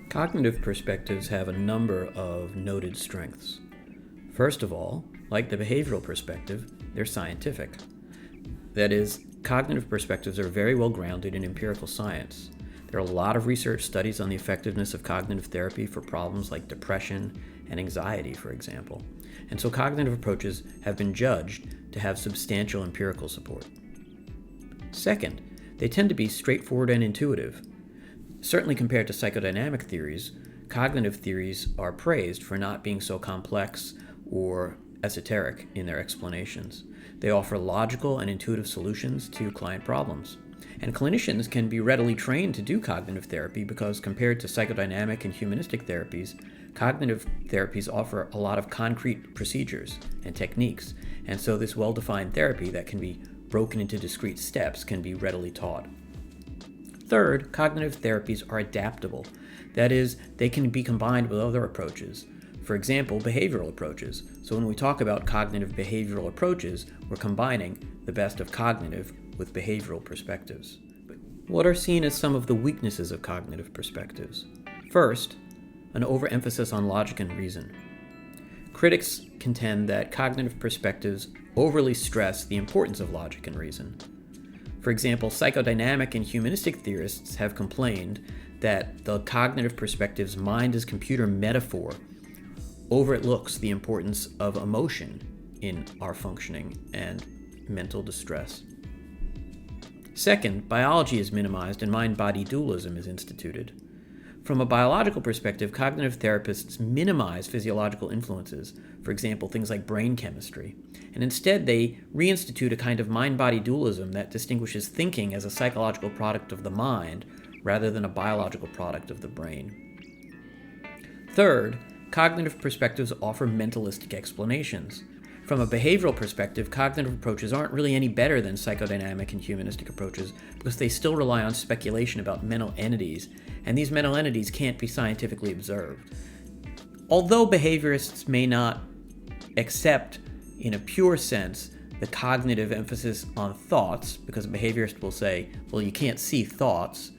Cognitive perspectives have a number of noted strengths. First of all, like the behavioral perspective, they're scientific. That is, cognitive perspectives are very well grounded in empirical science. There are a lot of research studies on the effectiveness of cognitive therapy for problems like depression and anxiety, for example. And so cognitive approaches have been judged to have substantial empirical support. Second, they tend to be straightforward and intuitive. Certainly compared to psychodynamic theories, cognitive theories are praised for not being so complex or esoteric in their explanations. They offer logical and intuitive solutions to client problems. And clinicians can be readily trained to do cognitive therapy because compared to psychodynamic and humanistic therapies, cognitive therapies offer a lot of concrete procedures and techniques. And so this well-defined therapy that can be broken into discrete steps can be readily taught. Third, cognitive therapies are adaptable. That is, they can be combined with other approaches. For example, behavioral approaches. So when we talk about cognitive behavioral approaches, we're combining the best of cognitive with behavioral perspectives. What are seen as some of the weaknesses of cognitive perspectives? First, an overemphasis on logic and reason. Critics contend that cognitive perspectives overly stress the importance of logic and reason. For example, psychodynamic and humanistic theorists have complained that the cognitive perspective's mind as computer metaphor overlooks the importance of emotion in our functioning and mental distress. Second, biology is minimized and mind-body dualism is instituted. From a biological perspective, cognitive therapists minimize physiological influences, for example, things like brain chemistry, and instead they reinstitute a kind of mind-body dualism that distinguishes thinking as a psychological product of the mind rather than a biological product of the brain. Third, cognitive perspectives offer mentalistic explanations. From a behavioral perspective, cognitive approaches aren't really any better than psychodynamic and humanistic approaches because they still rely on speculation about mental entities, and these mental entities can't be scientifically observed. Although behaviorists may not accept, in a pure sense, the cognitive emphasis on thoughts, because a behaviorist will say, well, you can't see thoughts,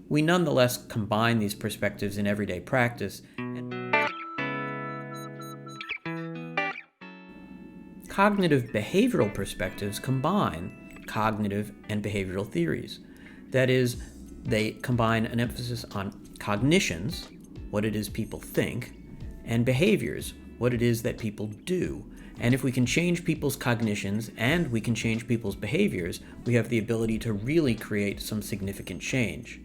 we nonetheless combine these perspectives in everyday practice. Cognitive behavioral perspectives combine cognitive and behavioral theories. That is, they combine an emphasis on cognitions, what it is people think, and behaviors, what it is that people do. And if we can change people's cognitions and we can change people's behaviors, we have the ability to really create some significant change.